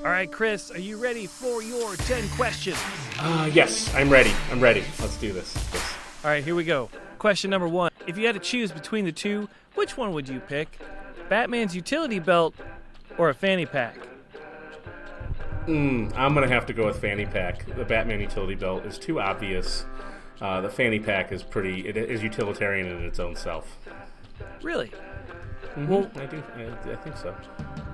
All right, Chris, are you ready for your 10 questions? Yes, I'm ready. Let's do this. All right, here we go. Question number 1. If you had to choose between the two, which one would you pick? Batman's utility belt or a fanny pack? I'm going to have to go with fanny pack. The Batman utility belt is too obvious. The fanny pack is it is utilitarian in its own self. Really? Mm-hmm. Well, I do. I think so.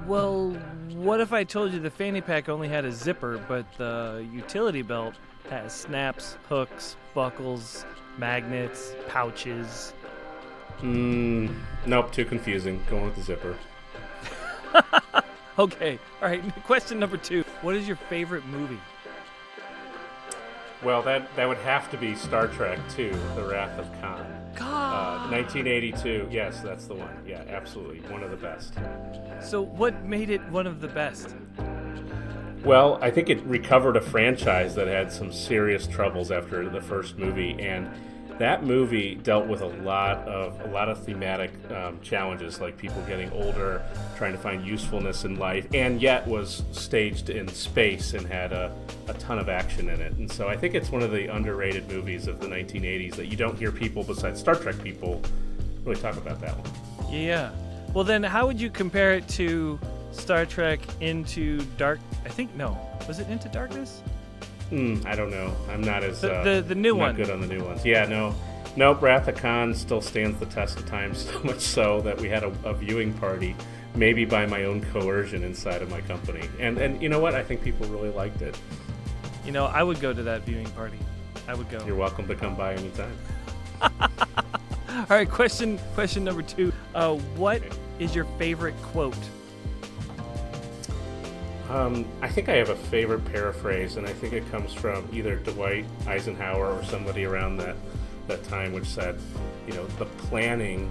Well, what if I told you the fanny pack only had a zipper, but the utility belt has snaps, hooks, buckles, magnets, pouches? Nope, too confusing. Going with the zipper. Okay, all right, question number 2. What is your favorite movie? Well, that would have to be Star Trek II, The Wrath of Khan. God! 1982. Yes, that's the one. Yeah, absolutely. One of the best. So what made it one of the best? Well, I think it recovered a franchise that had some serious troubles after the first movie, and that movie dealt with a lot of thematic challenges, like people getting older, trying to find usefulness in life, and yet was staged in space and had a ton of action in it. And so I think it's one of the underrated movies of the 1980s that you don't hear people besides Star Trek people really talk about that one. Yeah. Well, then how would you compare it to Star Trek Into Dark... Was it Into Darkness? I don't know. I'm not as the new one. Not good on the new ones. Yeah, nope. Wrath of Khan still stands the test of time, so much so that we had a viewing party, maybe by my own coercion inside of my company. And you know what? I think people really liked it. You know, I would go to that viewing party. I would go. You're welcome to come by anytime. All right, question number 2. What is your favorite quote? I think I have a favorite paraphrase, and I think it comes from either Dwight Eisenhower or somebody around that time, which said, you know, the planning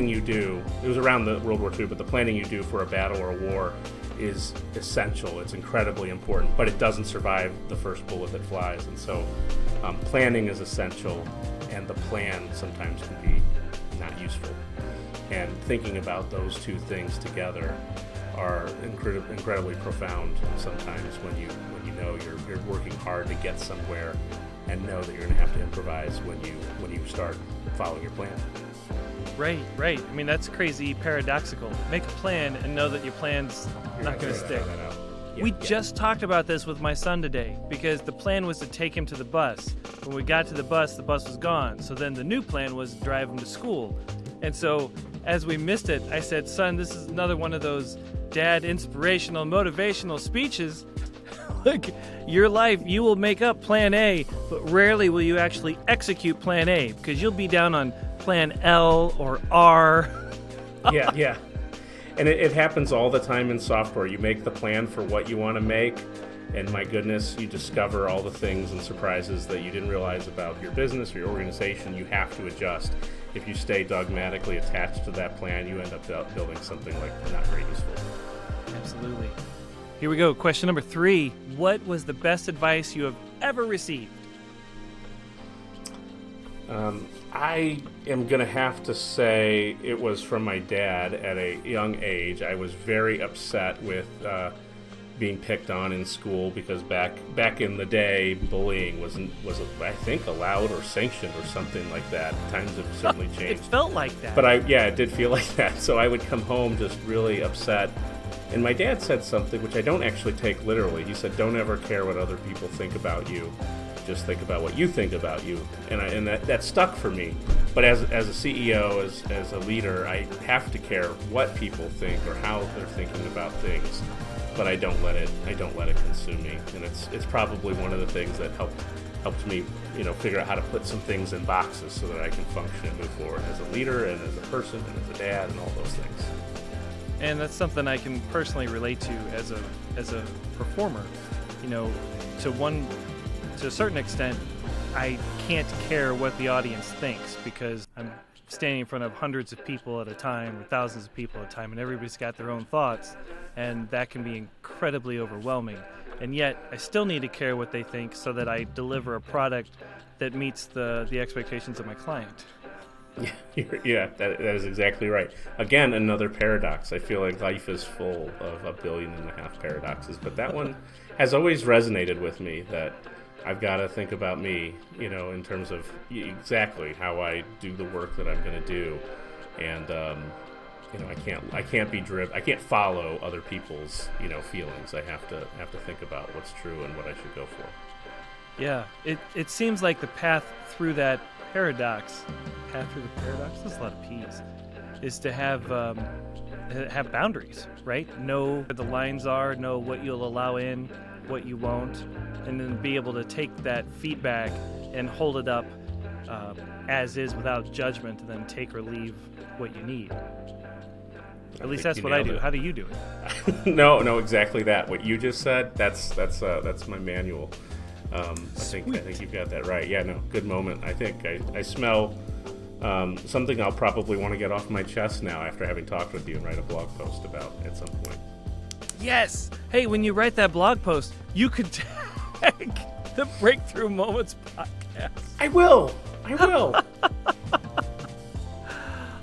you do, it was around the World War II, but the planning you do for a battle or a war is essential. It's incredibly important, but it doesn't survive the first bullet that flies. And so planning is essential, and the plan sometimes can be not useful. And thinking about those two things together are incredibly profound sometimes when you know you're working hard to get somewhere and know that you're going to have to improvise when you start following your plan. Right. I mean, that's crazy paradoxical. Make a plan and know that your plan's not going to stick. We just talked about this with my son today because the plan was to take him to the bus. When we got to the bus was gone. So then the new plan was to drive him to school. And so as we missed it, I said, son, this is another one of those dad inspirational, motivational speeches. Look, your life, you will make up plan A, but rarely will you actually execute plan A because you'll be down on plan L or R. Yeah. And it happens all the time in software. You make the plan for what you want to make, and my goodness, you discover all the things and surprises that you didn't realize about your business or your organization. You have to adjust. If you stay dogmatically attached to that plan, you end up building something like not very useful. Absolutely. Here we go. Question number 3. What was the best advice you have ever received? I am going to have to say it was from my dad at a young age. I was very upset with being picked on in school because back in the day, bullying was I think allowed or sanctioned or something like that. Times have certainly changed. It felt like that. But it did feel like that. So I would come home just really upset. And my dad said something which I don't actually take literally. He said, "Don't ever care what other people think about you. Just think about what you think about you." And that stuck for me. But as a CEO, as a leader, I have to care what people think or how they're thinking about things. But I don't let it consume me. And it's probably one of the things that helped me, figure out how to put some things in boxes so that I can function and move forward as a leader and as a person and as a dad and all those things. And that's something I can personally relate to as a performer. To a certain extent, I can't care what the audience thinks because I'm standing in front of hundreds of people at a time or thousands of people at a time, and everybody's got their own thoughts, and that can be incredibly overwhelming. And yet, I still need to care what they think so that I deliver a product that meets the expectations of my client. Yeah, that is exactly right. Again, another paradox. I feel like life is full of 1.5 billion paradoxes, but that one has always resonated with me, that I've got to think about me, in terms of exactly how I do the work that I'm going to do. And, I can't be driven. I can't follow other people's, feelings. I have to think about what's true and what I should go for. Yeah, it seems like the path through that paradox, there's a lot of P's, is to have boundaries, right? Know where the lines are, know what you'll allow in, what you won't, and then be able to take that feedback and hold it up as is without judgment, and then take or leave what you need. At least that's what I do. How do you do it? No, exactly that. What you just said, that's my manual. I think you've got that right. Yeah, no, good moment. I think I smell something I'll probably want to get off my chest now after having talked with you and write a blog post about at some point. Yes! Hey, when you write that blog post, you could tag the Breakthrough Moments podcast. I will!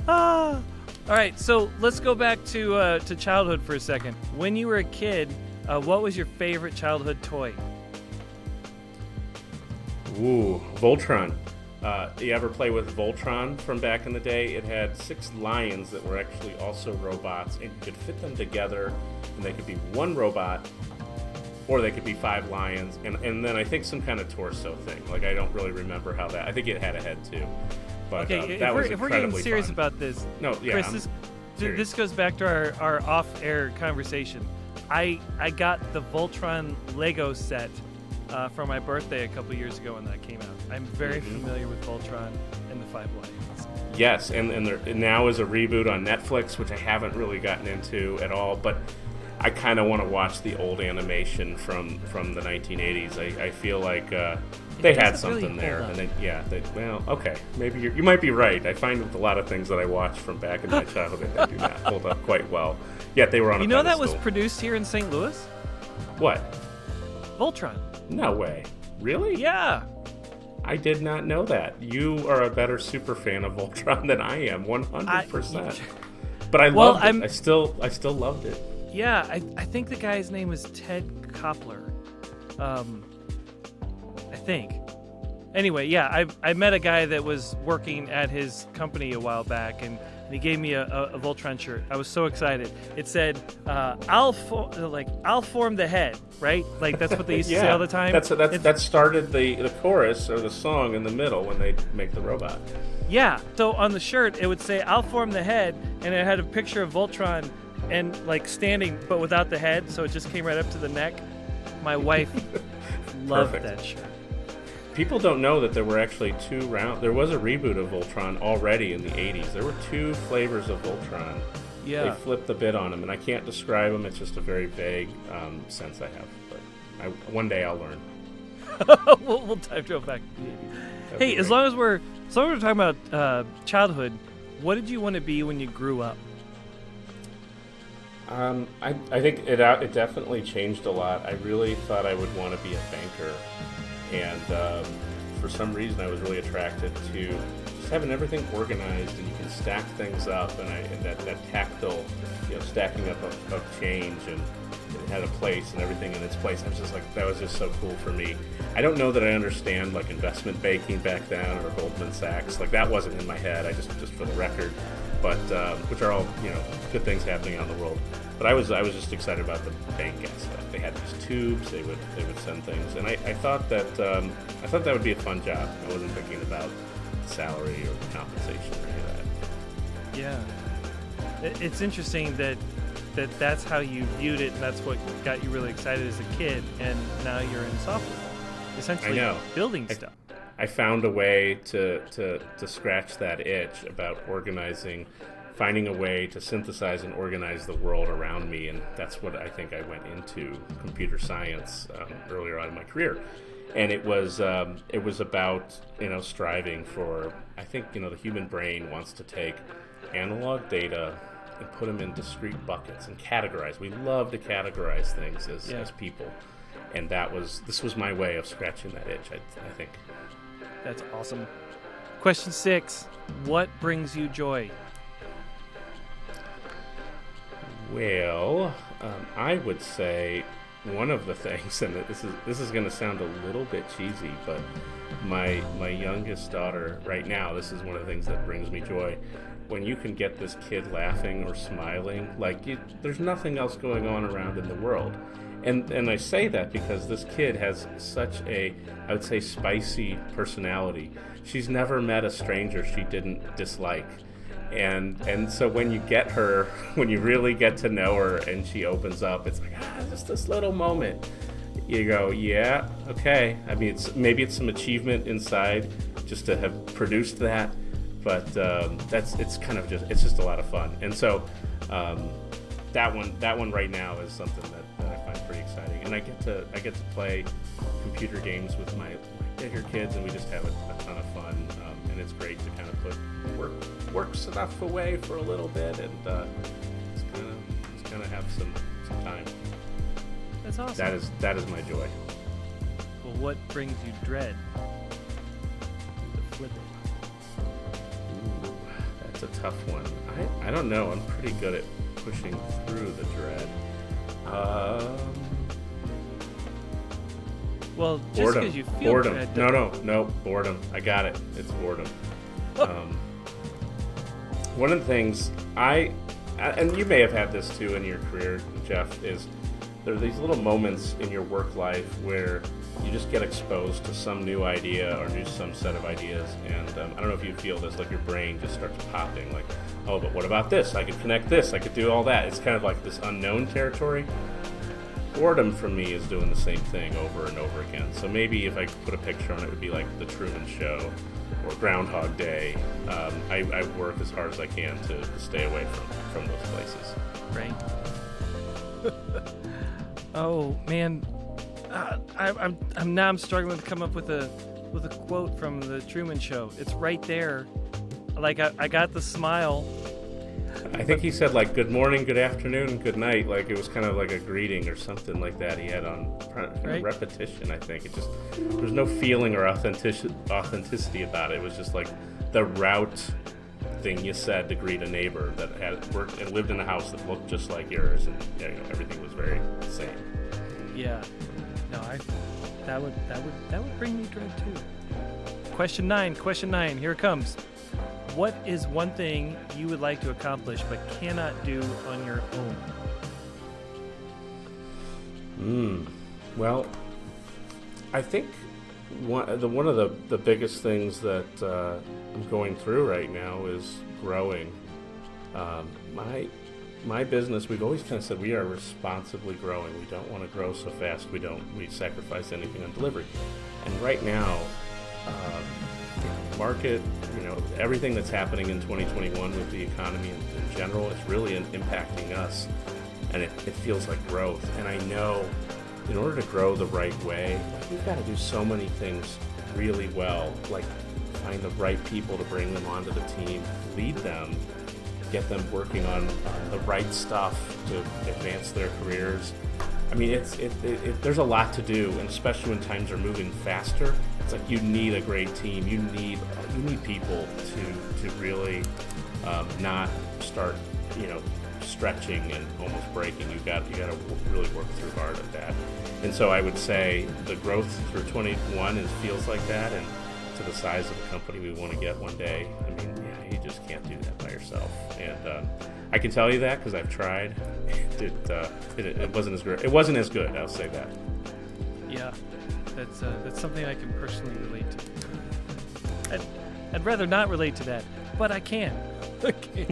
All right, so let's go back to childhood for a second. When you were a kid, what was your favorite childhood toy? Ooh, Voltron. You ever play with Voltron from back in the day? It had 6 lions that were actually also robots, and you could fit them together, and they could be one robot, or they could be 5 lions, and then I think some kind of torso thing. Like, I don't really remember how that. I think it had a head too. But okay, that was if we're getting serious fun. about this, no, yeah, Chris, this goes back to our off-air conversation. I got the Voltron Lego set for my birthday a couple years ago when that came out. I'm very familiar with Voltron and the 5 Lions. Yes, and there now is a reboot on Netflix, which I haven't really gotten into at all, but I kind of want to watch the old animation from the 1980s. I feel like they had something really there, and okay, maybe you might be right. I find with a lot of things that I watched from back in my childhood, they do not hold up quite well. Yet they were on. That was produced here in St. Louis? What? Voltron. No way. Really? Yeah. I did not know that. You are a better super fan of Voltron than I am, 100%. But I loved it. I still loved it. Yeah, I think the guy's name is Ted Koppler. I think. Anyway, yeah, I met a guy that was working at his company a while back, and he gave me a Voltron shirt. I was so excited. It said, I'll form the head, right? Like, that's what they used to say all the time. That started the chorus or the song in the middle when they make the robot. Yeah, so on the shirt, it would say, I'll form the head, and it had a picture of Voltron and, like, standing, but without the head, so it just came right up to the neck. My wife loved that shirt. People don't know that there were actually 2 rounds. There was a reboot of Voltron already in the 80s. There were 2 flavors of Voltron. Yeah. They flipped the bit on them, and I can't describe them. It's just a very vague sense I have. But one day I'll learn. we'll time travel back. Hey, as long as we're talking about childhood, what did you want to be when you grew up? I think it definitely changed a lot. I really thought I would want to be a banker. And for some reason, I was really attracted to just having everything organized, and you can stack things up, and that tactile, stacking up of change, and it had a place and everything in its place. I was just like, that was just so cool for me. I don't know that I understand like investment banking back then or Goldman Sachs. Like, that wasn't in my head. I just for the record, but which are all good things happening out in the world. But I was just excited about the bank aspect. They had these tubes. They would send things, and I thought that would be a fun job. I wasn't thinking about salary or compensation or any of that. Yeah, it's interesting that's how you viewed it, and that's what got you really excited as a kid. And now you're in software, essentially building stuff. I found a way to scratch that itch about organizing. Finding a way to synthesize and organize the world around me, and that's what I think I went into computer science earlier on in my career. And it was about striving for, I think the human brain wants to take analog data and put them in discrete buckets and categorize. We love to categorize things as people, and this was my way of scratching that itch. I think. That's awesome. Question 6. What brings you joy? Well, I would say one of the things, and this is going to sound a little bit cheesy, but my youngest daughter right now, this is one of the things that brings me joy. When you can get this kid laughing or smiling, there's nothing else going on around in the world. And I say that because this kid has such a, I would say, spicy personality. She's never met a stranger she didn't dislike. And so when you get her, when you really get to know her and she opens up, it's like, just this little moment. You go, yeah, okay. I mean, maybe it's some achievement inside just to have produced that, but it's just a lot of fun. And so that one right now is something that I find pretty exciting. And I get to play computer games with my bigger kids, and we just have a ton of fun. And it's great to kind of put work stuff away for a little bit and just kind of have some time. That's awesome. That is my joy. Well, what brings you dread? The flip it. Ooh, that's a tough one. I don't know. I'm pretty good at pushing through the dread. Well, just boredom. because you feel Boredom. dread. No. Boredom. I got it. It's boredom. One of the things and you may have had this too in your career, Jeff, is there are these little moments in your work life where you just get exposed to some new idea or some set of ideas, and I don't know if you feel this, like your brain just starts popping, like, oh, but what about this? I could connect this, I could do all that. It's kind of like this unknown territory. Boredom for me is doing the same thing over and over again. So maybe if I could put a picture on it, it would be like The Truman Show or Groundhog Day. I work as hard as I can to stay away from those places. Right. Oh man, I'm struggling to come up with a quote from The Truman Show. It's right there. Like I got the smile. I think he said like good morning, good afternoon, good night. Like it was kind of like a greeting or something like that. He had on Right. repetition. I think there's no feeling or authenticity about it. It was just like the route thing you said to greet a neighbor that had worked and lived in a house that looked just like yours, and everything was very the same. Yeah. No, that would bring me dread too. Question 9. Here it comes. What is one thing you would like to accomplish but cannot do on your own? Well, I think one of the biggest things that I'm going through right now is growing. My business, we've always kind of said we are responsibly growing. We don't want to grow so fast we sacrifice anything on delivery. And right now, market, everything that's happening in 2021 with the economy in general is really impacting us, and it feels like growth. And I know in order to grow the right way, we've got to do so many things really well, like find the right people to bring them onto the team, lead them, get them working on the right stuff to advance their careers. I mean, there's a lot to do, and especially when times are moving faster, it's like you need a great team. You need people to really not start, stretching and almost breaking. You got to really work through hard at that. And so I would say the growth through 21 feels like that, and to the size of the company we want to get one day. I mean, yeah, you just can't do that by yourself. And I can tell you that because I've tried. It wasn't as good. It wasn't as good. I'll say that. Yeah, that's something I can personally relate to. I'd rather not relate to that, but I can. Okay.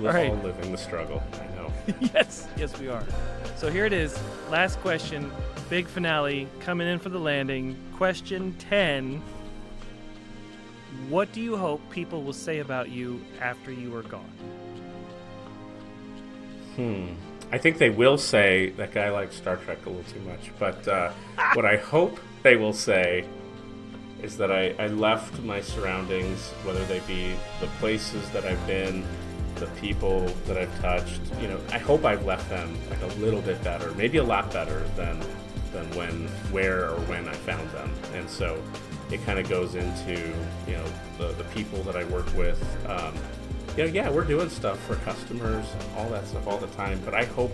We're All right. all living the struggle. I know. Yes, we are. So here it is. Last question. Big finale. Coming in for the landing. Question 10. What do you hope people will say about you after you are gone? I think they will say that guy likes Star Trek a little too much. But what I hope they will say is that I left my surroundings, whether they be the places that I've been, the people that I've touched. I hope I've left them like a little bit better, maybe a lot better than where or when I found them. And so it kind of goes into, the people that I work with. Yeah, we're doing stuff for customers, all that stuff all the time, but I hope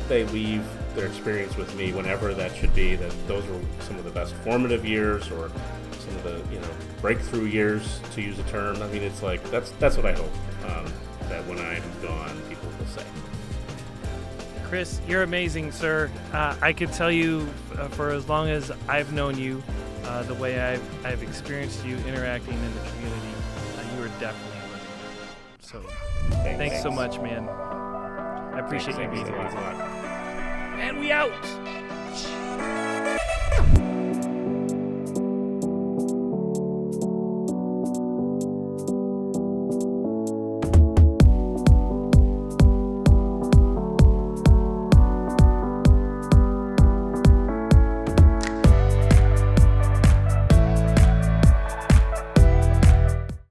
they leave their experience with me, whenever that should be, that those were some of the best formative years, or some of the breakthrough years, to use a term. I mean, it's like that's what I hope, that when I'm gone, people will say. Chris, you're amazing, sir. I could tell you for as long as I've known you, the way I've experienced you interacting in the community, you are definitely a living. So thanks so much, man. I appreciate you being here. Thanks a lot. And we out.